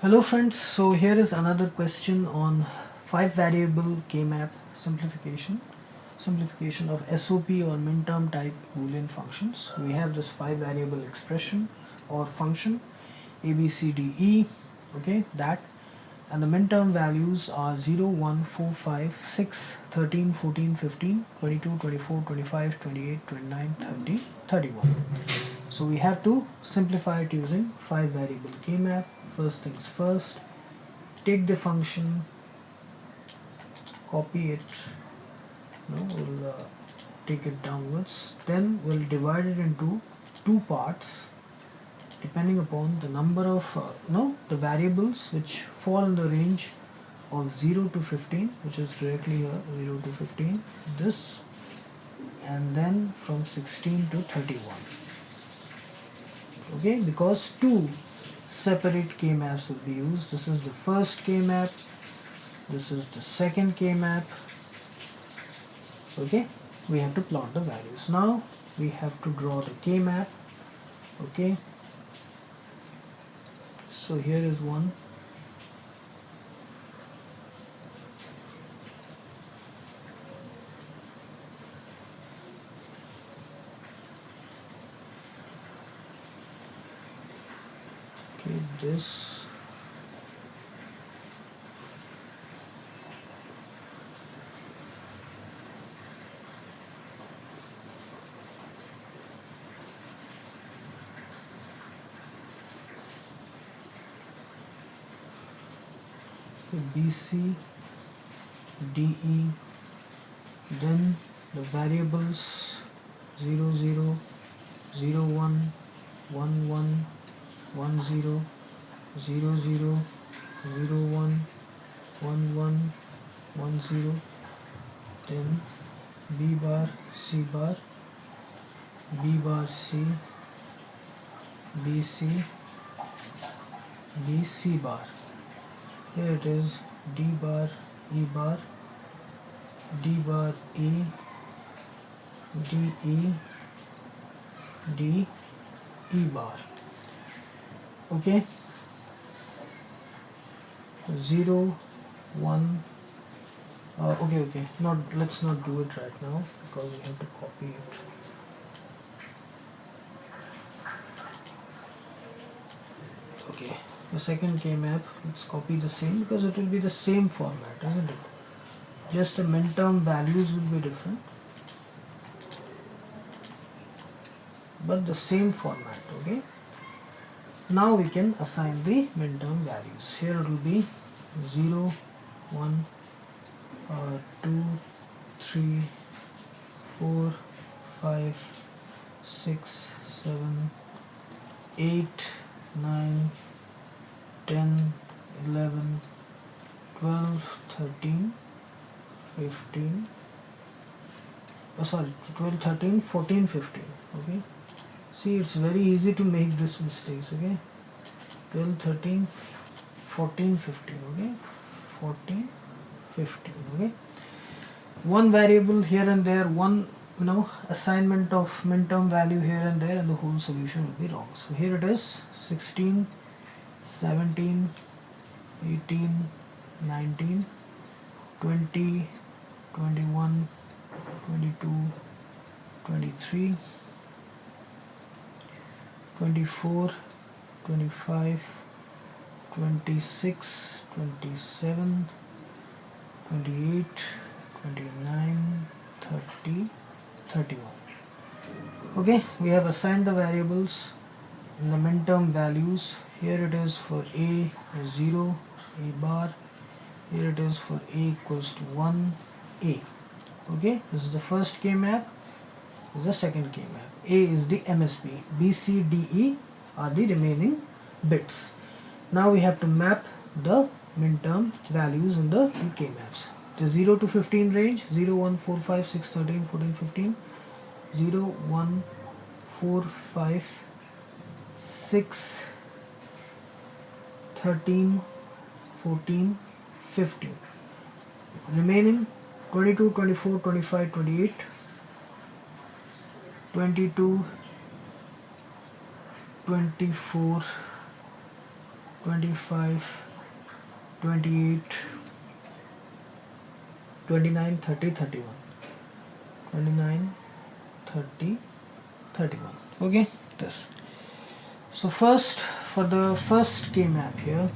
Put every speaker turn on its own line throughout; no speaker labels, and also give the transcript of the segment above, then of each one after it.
Hello friends, so here is another question on 5 variable K-map simplification of SOP or Minterm type Boolean functions. We have this 5 variable expression or function a, b, c, d, e, okay, that, and the Minterm values are 0, 1, 4, 5, 6, 13, 14, 15, 22, 24, 25, 28, 29, 30, 31. So we have to simplify it using 5 variable K-map. First things first, take the function, copy it, we'll take it downwards, then we'll divide it into two parts depending upon the number of the variables which fall in the range of 0 to 15, which is directly here, 0 to 15, this, and then from 16 to 31. Okay, because two separate K-maps will be used. This is the first K-map, this is the second K-map. Okay, we have to plot the values. Now we have to draw the K-map. Okay, so here is one. Okay, this. BC, DE, then the variables 0, 0, 0, 1, 1, 1, 1, 0, 0, 0, 0, 1, 1, 1, 1, 0, then B bar, C bar, B bar, C, BC, BC bar. Here it is D bar, E bar, D bar, E, D, E, D, E bar. Okay, 0, 1, okay, let's not do it right now because we have to copy it. Okay, the second K-map, let's copy the same because it will be the same format, isn't it? Just the Minterm values will be different, but the same format. Okay, now we can assign the Minterm values. Here it will be 0, 1, 2, 3, 4, 5, 6, 7, 8, 9, 10, 11, 12, 13, 15, 12, 13, 14, 15. Okay, see, it's very easy to make this mistakes. Okay, 12, 13, 14, 15. Okay, 14, 15. Okay, one variable here and there, one assignment of Minterm value here and there, and the whole solution will be wrong. So here it is 16, 17, 18, 19, 20, 21, 22, 23, 24, 25, 26, 27, 28, 29, 30, 31. Okay, we have assigned the variables in the Minterm values. Here it is for A 0, A bar. Here it is for A equals to 1, A. Okay, this is the first K-map, this is the second K-map. A is the MSB, B, C, D, E are the remaining bits. Now we have to map the Minterm values in the two K-maps. The 0 to 15 range, 0, 1, 4, 5, 6, 13, 14, 15, 0, 1, 4, 5, 6, 13, 14, 15. Remaining 22, 24, 25, 28, 22, 24, 25, 28, 29, 30, 31. 29, 30, 31. Okay, this. So first, for the first K map here,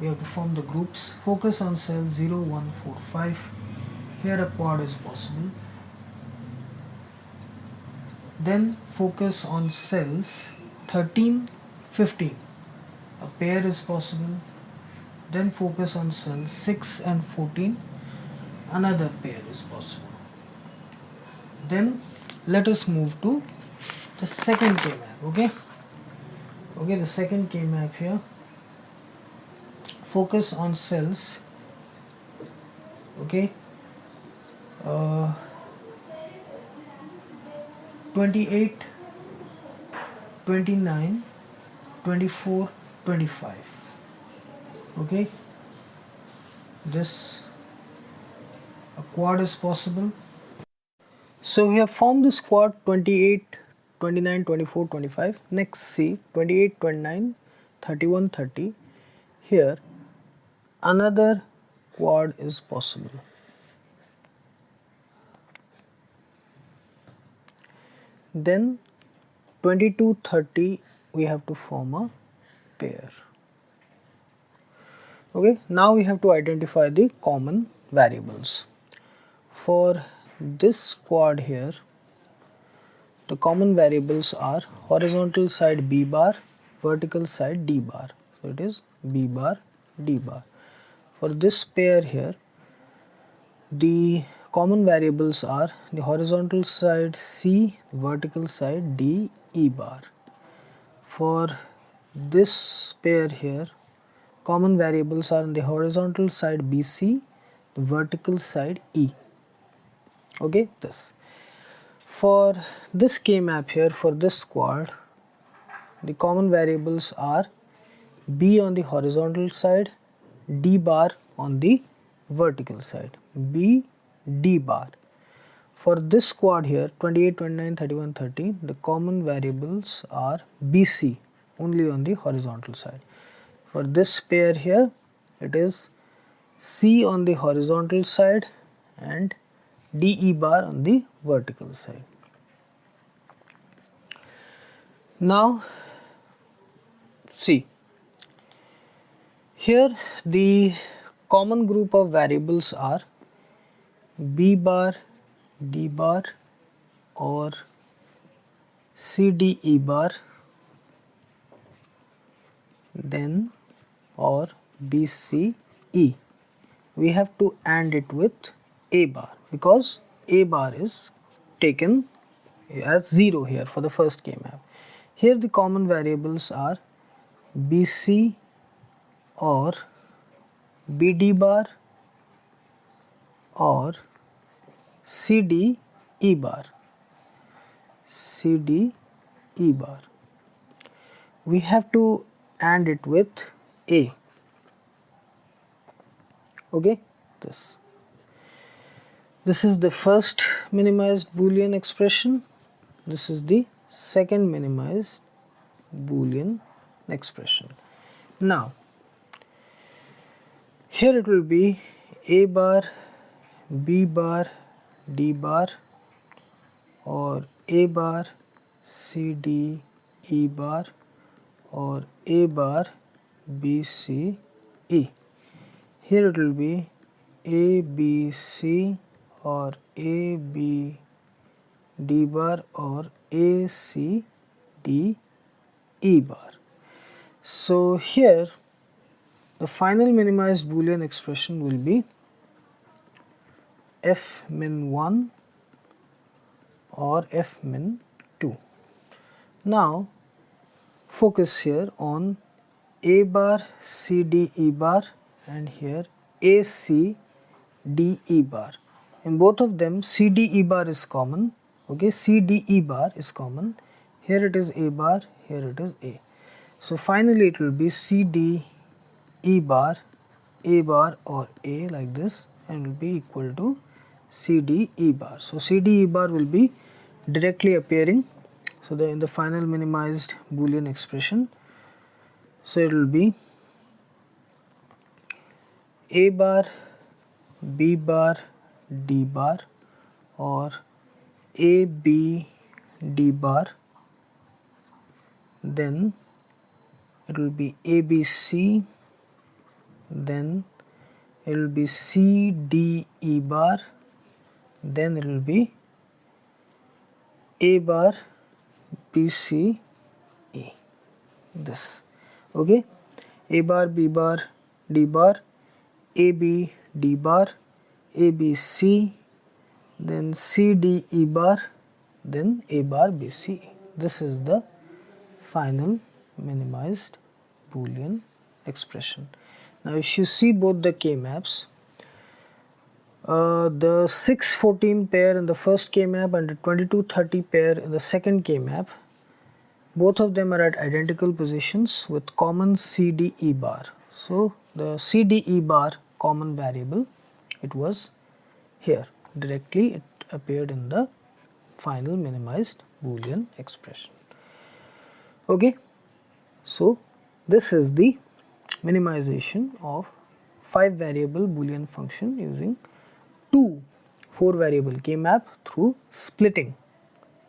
we have to form the groups. Focus on cells 0, 1, 4, 5. Here a quad is possible. Then focus on cells 13, 15. A pair is possible. Then focus on cells 6 and 14. Another pair is possible. Then let us move to the second K map. Okay, the second K map here. Focus on cells. Okay, 28, 29, 24, 25. Okay, this a quad is possible. So we have formed this quad 28, 29, 24, 25. Next see 28, 29, 31, 30. Here another quad is possible. Then 22, 30 we have to form a pair. Okay, now we have to identify the common variables. For this quad here, the common variables are horizontal side B bar, vertical side D bar. So it is B bar, D bar. For this pair here, the common variables are the horizontal side C, vertical side D, E bar. For this pair here, common variables are on the horizontal side BC, the vertical side E. Okay, this. For this K map here, for this quad, the common variables are B on the horizontal side, D bar on the vertical side. B, D bar. For this quad here, 28, 29, 31, 30, the common variables are BC only on the horizontal side. For this pair here, it is C on the horizontal side and DE bar on the vertical side. Now see, here the common group of variables are B bar, D bar or CDE bar, then or BCE. We have to AND it with A bar because A bar is taken as 0 here for the first K map. Here the common variables are BC or BD bar or CDE bar. CDE bar. We have to AND it with A. Okay, this is the first minimized Boolean expression. This is the second minimized Boolean expression. Now here it will be A bar, B bar, D bar or A bar, C, D, E bar or A bar, B, C, E. Here it will be A, B, C or A, B, D bar or A, C, D, E bar. So here the final minimized Boolean expression will be F min 1 or F min 2. Now focus here on A bar, C, D, E bar and here A, C, D, E bar. In both of them C, D, E bar is common. Okay, C, D, E bar is common. Here it is A bar, here it is A. So finally it will be C, D, E bar, A bar or A like this and will be equal to C, D, E bar. So C, D, E bar will be directly appearing. So in the final minimized Boolean expression, so it will be A bar, B bar, D bar, or A, B, D bar, then it will be A, B, C, then it will be C, D, E bar, then it will be A bar, B, C, E. This. Okay. A bar, B bar, D bar, A, B, D bar, A, B, C, then C, D, E bar, then A bar, B, C, E. This is the final minimized Boolean expression. Now if you see both the K-maps, the 614 pair in the first K-map and the 2230 pair in the second K-map, both of them are at identical positions with common CDE bar. So the CDE bar common variable, it was here, directly it appeared in the final minimized Boolean expression. Okay, so this is the minimization of 5 variable Boolean function using 2 4 variable K-map through splitting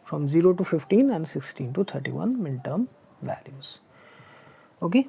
from 0 to 15 and 16 to 31 minterm values. Okay.